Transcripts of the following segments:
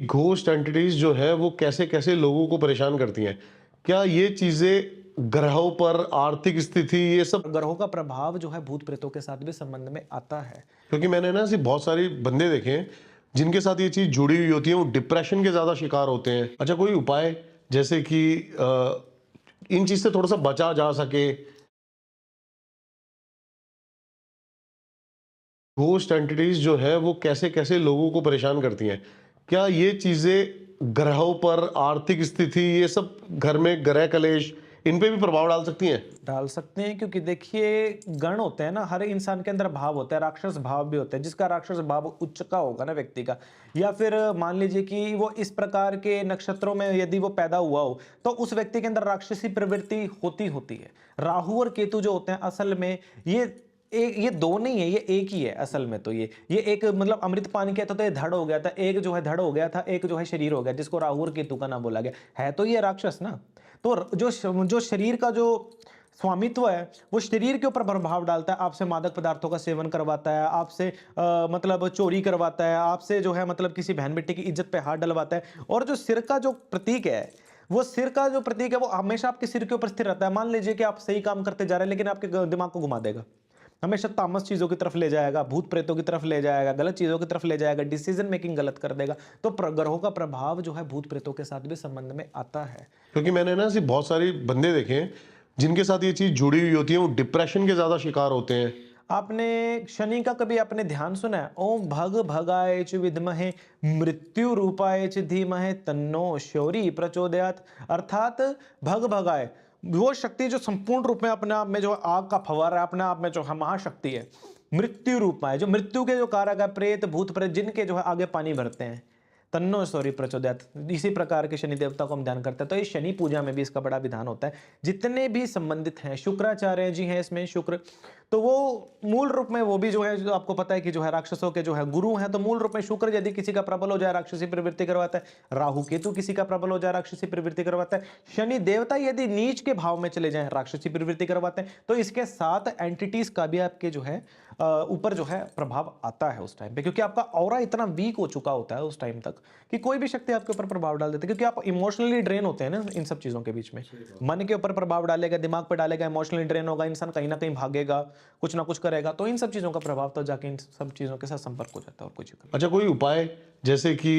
Ghost entities जो है वो कैसे कैसे लोगों को परेशान करती हैं? क्या ये चीजें ग्रहों पर, आर्थिक स्थिति, ये सब? ग्रहों का प्रभाव जो है भूत प्रेतों के साथ भी संबंध में आता है। क्योंकि मैंने ना ऐसे बहुत सारे बंदे देखे हैं जिनके साथ ये चीज जुड़ी हुई होती है, वो डिप्रेशन के ज्यादा शिकार होते हैं। अच्छा, कोई उपाय जैसे कि इन चीज से थोड़ा सा बचा जा सके? घोस्ट एंटिटीज जो है वो कैसे कैसे लोगों को परेशान करती हैं? क्या ये चीजें ग्रहों पर, आर्थिक स्थिति, ये सब घर में ग्रह कलेश, इन पे भी प्रभाव डाल सकती हैं? डाल सकते हैं क्योंकि देखिए गण होते हैं ना, हर इंसान के अंदर भाव होता है, राक्षस भाव भी होता है। जिसका राक्षस भाव उच्च का होगा ना व्यक्ति का, या फिर मान लीजिए कि वो इस प्रकार के नक्षत्रों में यदि वो पैदा हुआ हो, तो उस व्यक्ति के अंदर राक्षसी प्रवृत्ति होती है। राहु और केतु जो होते हैं असल में ये दो नहीं है, ये एक ही है असल में। तो ये एक मतलब अमृत पान किया था तो ये धड़ हो गया था, एक जो है धड़ हो गया था, एक जो है शरीर हो गया, जिसको राहु और केतु का नाम बोला गया है। तो ये राक्षस ना, तो जो शरीर का जो स्वामित्व है वो शरीर के ऊपर प्रभाव डालता है। आपसे मादक पदार्थों का सेवन करवाता है, आपसे मतलब चोरी करवाता है, आपसे जो है मतलब किसी बहन बेटी की इज्जत पे हाथ डलवाता है। और जो सिर का जो प्रतीक है, वो सिर का जो प्रतीक है वो हमेशा आपके सिर के ऊपर स्थिर रहता है। मान लीजिए कि आप सही काम करते जा रहे हैं लेकिन आपके दिमाग को घुमा देगा, हमेशा तामस चीजों की तरफ ले जाएगा, भूत प्रेतों की तरफ ले जाएगा, गलत चीजों की तरफ ले जाएगा, डिसीजन मेकिंग गलत कर देगा। तो ग्रहों का प्रभाव जो है भूत प्रेतों के साथ भी संबंध में आता है। क्योंकि मैंने ना ऐसे बहुत सारे बंदे देखे हैं जिनके साथ ये चीज जुड़ी हुई होती है, वो डिप्रेशन के ज्यादा शिकार होते हैं। आपने शनि का कभी आपने ध्यान सुना है? ओम भग भगाय च विद्महे मृत्यु रूपाय च धीमहि तन्नो शौरी प्रचोदयात्। अर्थात भग भगाय, वो शक्ति जो संपूर्ण रूप में अपने आप में जो आग का फव्वारा है, अपने आप में जो है महाशक्ति है। मृत्यु रूप है, जो मृत्यु के जो कारक है, प्रेत भूत प्रेत जिनके जो है आगे पानी भरते हैं, तन्नो सॉरी प्रचोदयात्। इसी प्रकार के शनि देवता को हम ध्यान करते हैं। तो ये शनि पूजा में भी इसका बड़ा विधान होता है। जितने भी संबंधित हैं, शुक्राचार्य जी हैं इसमें, शुक्र, तो वो मूल रूप में वो भी जो है, जो आपको पता है कि जो है राक्षसों के जो है गुरु हैं। तो मूल रूप में शुक्र यदि किसी का प्रबल हो जाए राक्षसी प्रवृत्ति करवाता है, राहु केतु किसी का प्रबल हो जाए राक्षसी प्रवृत्ति करवाता है, शनि देवता यदि नीच के भाव में चले जाए राक्षसी प्रवृत्ति करवाते हैं। तो इसके साथ एंटिटीज का भी आपके जो है ऊपर जो है प्रभाव आता है उस टाइम पे, क्योंकि आपका ऑरा इतना वीक हो चुका होता है उस टाइम तक कि कोई भी शक्ति आपके ऊपर प्रभाव डाल देती है। क्योंकि आप इमोशनली ड्रेन होते हैं ना इन सब चीजों के बीच में। मन के ऊपर प्रभाव डालेगा, दिमाग पे डालेगा, इमोशनली ड्रेन होगा, इंसान कहीं ना कहीं भागेगा, कुछ ना कुछ करेगा। तो इन सब चीजों का प्रभाव तो जाके इन सब चीजों के साथ संपर्क हो जाता है और कुछ नहीं। अच्छा, कोई उपाय जैसे कि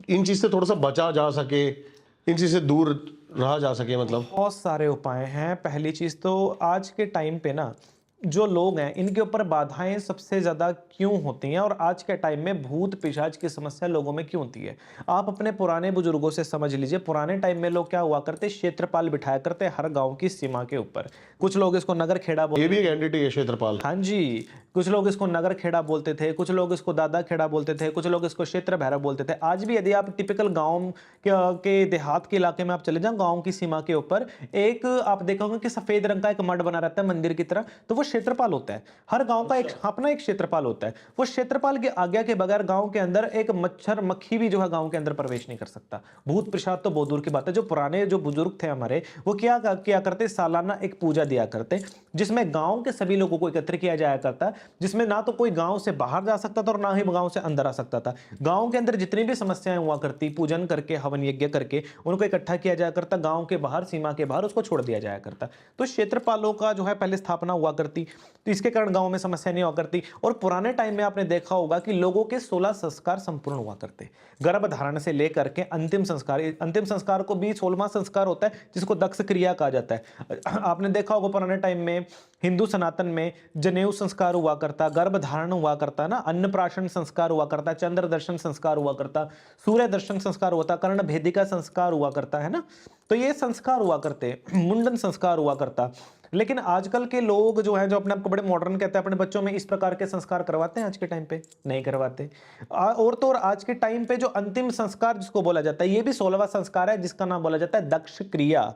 इन चीज से थोड़ा सा बचा जा सके, इन चीज से दूर रहा जा सके, मतलब? बहुत सारे उपाय हैं। पहली चीज तो आज के टाइम पे ना जो लोग हैं इनके ऊपर बाधाएं सबसे ज्यादा क्यों होती हैं, और आज के टाइम में भूत पिशाच की समस्या लोगों में क्यों होती है। आप अपने पुराने बुजुर्गों से समझ लीजिए, पुराने टाइम में लोग क्या हुआ करते, क्षेत्रपाल बिठाया करते हर गांव की सीमा के ऊपर। कुछ लोग इसको नगर खेड़ा ये बोलते, भी एक एंटिटी है, क्षेत्रपाल। हाँ जी, कुछ लोग इसको नगर खेड़ा बोलते थे, कुछ लोग इसको दादा खेड़ा बोलते थे, कुछ लोग इसको क्षेत्र भैरव बोलते थे। आज भी यदि आप टिपिकल गांव के देहात के इलाके में आप चले जाओ, गांव की सीमा के ऊपर एक आप देखोगे कि सफेद रंग का एक मठ बना रहता है मंदिर की तरह, तो वो क्षेत्रपाल होता है। हर गांव का एक अपना एक क्षेत्रपाल होता है। वो क्षेत्रपाल की आज्ञा के बगैर गांव के अंदर एक मच्छर मक्खी भी जो है गांव के अंदर प्रवेश नहीं कर सकता। भूत प्रसाद तो बहुत दूर की बात है। जो पुराने जो बुजुर्ग थे हमारे, वो क्या किया करते, सालाना एक पूजा दिया करते जिसमें गांव के सभी लोगों को एकत्र किया जाया करता, जिसमें ना तो कोई गांव से बाहर जा सकता था और ना ही गांव से अंदर आ सकता था। गांव के अंदर जितनी भी समस्याएं हुआ करती, पूजन करके हवन यज्ञ करके उनको इकट्ठा किया जाया करता, गांव के बाहर सीमा के बाहर उसको छोड़ दिया जाया करता। तो क्षेत्रपालों का जो है पहले स्थापना हुआ करती, तो इसके कारण गांव में समस्या नहीं हुआ करती। और पुराने टाइम में आपने देखा होगा कि लोगों के 16 संस्कार संपूर्ण हुआ करते, गर्भ धारण से लेकर के अंतिम संस्कार। अंतिम संस्कार को भी 16वां संस्कार होता है जिसको दक्ष क्रिया कहा जाता है। आपने देखा होगा पुराने टाइम में हिंदू सनातन में जनेऊ संस्कार हुआ करता, गर्भ धारण हुआ करता ना, अन्नप्राशन संस्कार हुआ करता, चंद्र दर्शन संस्कार हुआ करता, सूर्य दर्शन संस्कार होता, कर्ण भेदिका संस्कार हुआ करता है ना। तो ये संस्कार हुआ करते, मुंडन संस्कार हुआ करता। लेकिन आजकल के लोग जो हैं, जो अपने आप को बड़े मॉडर्न कहते हैं, अपने बच्चों में इस प्रकार के संस्कार करवाते हैं? आज के टाइम पे नहीं करवाते। और तो और आज के टाइम पे जो अंतिम संस्कार जिसको बोला जाता है, ये भी 16वां संस्कार है जिसका नाम बोला जाता है दक्ष क्रिया।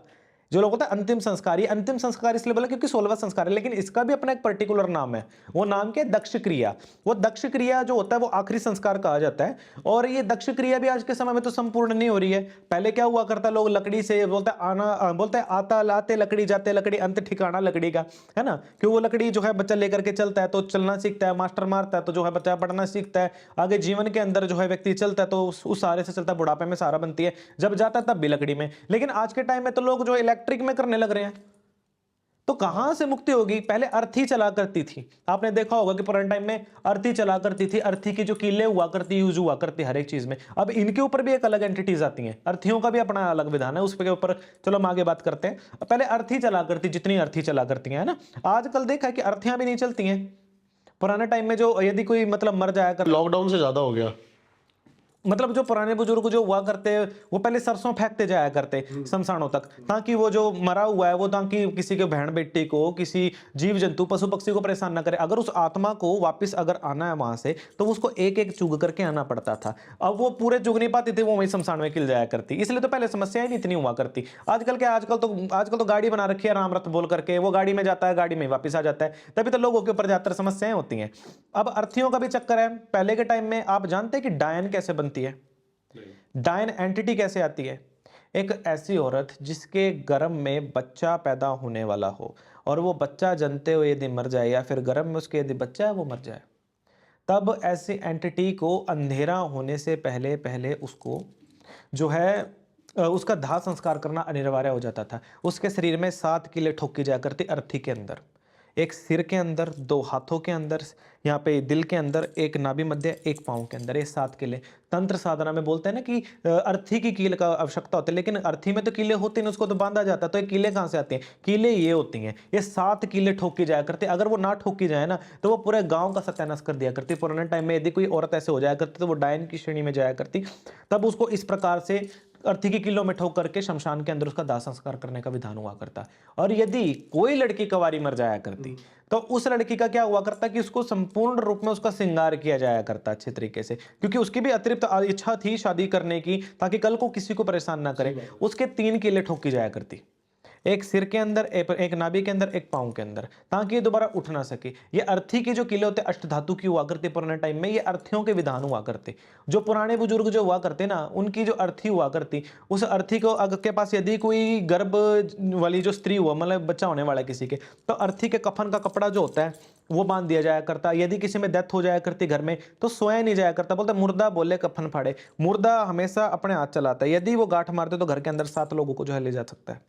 जो लोग होता है अंतिम संस्कार, ये अंतिम संस्कार इसलिए बोला क्योंकि 16वां संस्कार है, लेकिन इसका भी अपना एक पर्टिकुलर नाम है। वो नाम क्या है? दक्ष क्रिया। वो दक्ष क्रिया जो होता है वो आखिरी संस्कार कहा जाता है। और ये दक्ष क्रिया भी आज के समय में तो संपूर्ण नहीं हो रही है। पहले क्या हुआ करता, लोग लकड़ी से बोलते हैं आता लाते लकड़ी जाते लकड़ी, अंत ठिकाना लकड़ी का, है ना। कि वो लकड़ी जो है बच्चा लेकर के चलता है तो चलना सीखता है, मास्टर मारता है तो जो है बच्चा पढ़ना सीखता है, आगे जीवन के अंदर जो है व्यक्ति चलता है तो उस सहारे से चलता है, बुढ़ापे में सहारा बनती है, जब जाता है तब भी लकड़ी में। लेकिन आज के टाइम में तो लोग जो इलेक्ट्रिक में करने लग रहे हैं, तो कहां से मुक्ति होगी? पहले अर्थी चला करती थी, आपने देखा होगा कि पुराने टाइम में अर्थी चला करती थी, अर्थी की जो कीलें हुआ करती, यूज हुआ करती हर एक चीज में। अब इनके ऊपर भी एक अलग एंटिटीज आती हैं, अर्थियों का भी अपना अलग विधान है, उस के ऊपर चलो हम आगे बात करते हैं। पहले अर्थी चला करती, जितनी अर्थी चला करती है ना, आजकल देखा है कि अर्थियां भी नहीं चलती हैं। पुराने टाइम में जो यदि कोई मतलब मर जाया कर, लॉकडाउन से ज्यादा हो गया। मतलब जो पुराने बुजुर्ग जो हुआ करते वो पहले सरसों फेंकते जाया करते शमशानों तक, ताकि वो जो मरा हुआ है वो ताकि किसी के बहन बेटी को, किसी जीव जंतु पशु पक्षी को परेशान ना करे। अगर उस आत्मा को वापस अगर आना है वहां से तो उसको एक एक चुग करके आना पड़ता था। अब वो पूरे चुग नहीं पाती थी, वो वही शमशान में किल जाया करती, इसलिए तो पहले समस्याएं नहीं इतनी हुआ करती। आजकल क्या, आजकल तो गाड़ी बना रखी है राम रथ बोल करके, वो गाड़ी में जाता है, गाड़ी में वापस आ जाता है, तभी तो लोगों के ऊपर ज्यादातर समस्याएं होती हैं। अब अर्थियों का भी चक्कर है। पहले के टाइम में आप जानते हैं कि डायन कैसे बनती है? डायन एंटिटी कैसे आती है? एक ऐसी औरत जिसके गर्भ में बच्चा पैदा होने वाला हो और वो बच्चा जनते हुए यदि मर जाए, या फिर गर्भ में उसके यदि बच्चा है वो मर जाए, तब ऐसी एंटिटी को अंधेरा होने से पहले पहले उसको जो है उसका दाह संस्कार करना अनिवार्य हो जाता था। उसके शरीर में 7 कीलें ठोकी जाया करती अर्थी के अंदर, एक सिर के अंदर, 2 हाथों के अंदर, यहाँ पे दिल के अंदर, एक नाभि मध्य, एक पाँव के अंदर, ये 7 कीले। तंत्र साधना में बोलते हैं ना कि अर्थी की कील का आवश्यकता होती है, लेकिन अर्थी में तो कीले होती नहीं, उसको तो बांधा जाता है। तो ये कीले कहाँ से आती हैं? कीले ये होती हैं, ये 7 कीले ठोकी जाया करती। अगर वो ना ठोकी जाए ना तो वो पूरे गांव का सत्यानाश कर दिया करती। पुराने टाइम में यदि कोई औरत ऐसे हो जाया करती तो वो डायन की श्रेणी में जाया करती। तब उसको इस प्रकार से अर्थी की किलो में ठोक करके शमशान के अंदर उसका दाह संस्कार करने का विधान हुआ करता। और यदि कोई लड़की कवारी मर जाया करती तो उस लड़की का क्या हुआ करता कि उसको संपूर्ण रूप में उसका श्रृंगार किया जाया करता अच्छे तरीके से, क्योंकि उसकी भी अतिरिक्त इच्छा थी शादी करने की, ताकि कल को किसी को परेशान ना करे। उसके 3 कीले ठोकी जाया करती, एक सिर के अंदर, एक नाभि के अंदर, एक पाँव के अंदर, ताकि ये दोबारा उठ ना सके। ये अर्थी के जो किले होते अष्टधातु की हुआ करते पुराने टाइम में, ये अर्थियों के विधान हुआ करते। जो पुराने बुजुर्ग जो हुआ करते ना, उनकी जो अर्थी हुआ करती, उस अर्थी को अगर के पास यदि कोई गर्भ वाली जो स्त्री हुआ, मतलब बच्चा होने वाला किसी के, तो अर्थी के कफन का कपड़ा जो होता है वो बांध दिया जाया करता। यदि किसी में डेथ हो जाया करती घर में तो सोया नहीं जाया करता, बोलते मुर्दा बोले कफन फाड़े। मुर्दा हमेशा अपने हाथ चलाता है, यदि वो गांठ मारते तो घर के अंदर 7 लोगों को जो है ले जा सकता है।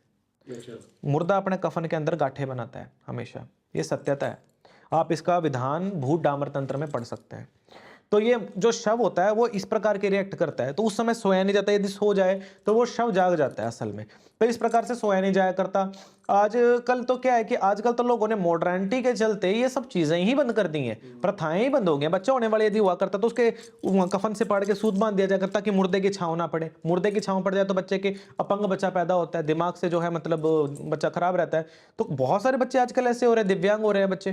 मुर्दा अपने कफन के अंदर गांठे बनाता है हमेशा, ये सत्यता है। आप इसका विधान भूत डामर तंत्र में पढ़ सकते हैं। तो ये जो शव होता है वो इस प्रकार के रिएक्ट करता है, तो उस समय सोया नहीं जाता, यदि सो जाए तो वो शव जाग जाता है असल में, तो इस प्रकार से सोया नहीं जाया करता। आजकल तो क्या है कि आजकल तो लोगों ने मॉडर्निटी के चलते ये सब चीजें ही बंद कर दी हैं, प्रथाएं ही बंद हो गई। बच्चा होने वाले यदि हुआ करता तो उसके कफन से पाड़ के सूत बांध दिया जाया करता कि मुर्दे की छांव ना पड़े। मुर्दे की छांव पड़ जाए तो बच्चे के अपंग बच्चा पैदा होता है, दिमाग से जो है मतलब बच्चा खराब रहता है। तो बहुत सारे बच्चे आजकल ऐसे हो रहे हैं, दिव्यांग हो रहे हैं बच्चे।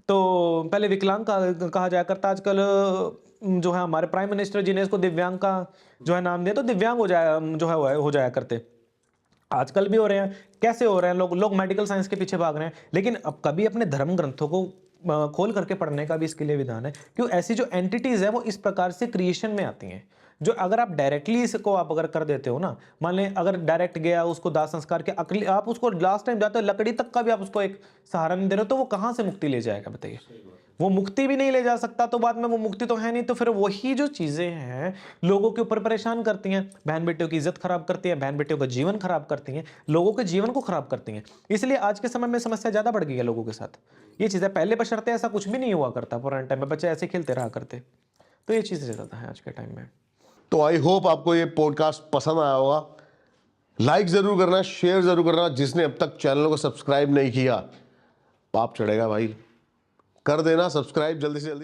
तो पहले विकलांग कहा जाया करता, आजकल जो है हमारे प्राइम मिनिस्टर जी ने इसको दिव्यांग का जो है नाम दिया, तो दिव्यांग हो जाया करते। आजकल भी हो रहे हैं। कैसे हो रहे हैं? लोग मेडिकल साइंस के पीछे भाग रहे हैं, लेकिन अब कभी अपने धर्म ग्रंथों को खोल करके पढ़ने का भी इसके लिए विधान है। क्यों? ऐसी जो एंटिटीज है वो इस प्रकार से क्रिएशन में आती हैं, जो अगर आप डायरेक्टली इसको आप अगर कर देते हो ना, मान लें अगर डायरेक्ट गया उसको दाह संस्कार के अकली, आप उसको लास्ट टाइम जाते हो लकड़ी तक का भी आप उसको एक सहारा नहीं दे रहे हो, तो वो कहां से मुक्ति ले जाएगा बताइए? वो मुक्ति भी नहीं ले जा सकता, तो बाद में वो मुक्ति तो है नहीं। तो फिर वही जो चीजें हैं लोगों के ऊपर परेशान करती हैं, बहन बेटियों की इज्जत खराब करती हैं, बहन बेटियों का जीवन खराब करती हैं, लोगों के जीवन को खराब करती हैं। इसलिए आज के समय में समस्या ज्यादा बढ़ गई है लोगों के साथ। ये चीजें पहले बशर्ते ऐसा कुछ भी नहीं हुआ करता, पुराने टाइम में बच्चे ऐसे खेलते रहा करते, तो ये चीजें ज्यादा है आज के टाइम में। तो आई होप आपको ये पॉडकास्ट पसंद आया होगा। लाइक जरूर करना, शेयर जरूर करना। जिसने अब तक चैनल को सब्सक्राइब नहीं किया, पाप चढ़ेगा भाई, कर देना सब्सक्राइब जल्दी से जल्दी।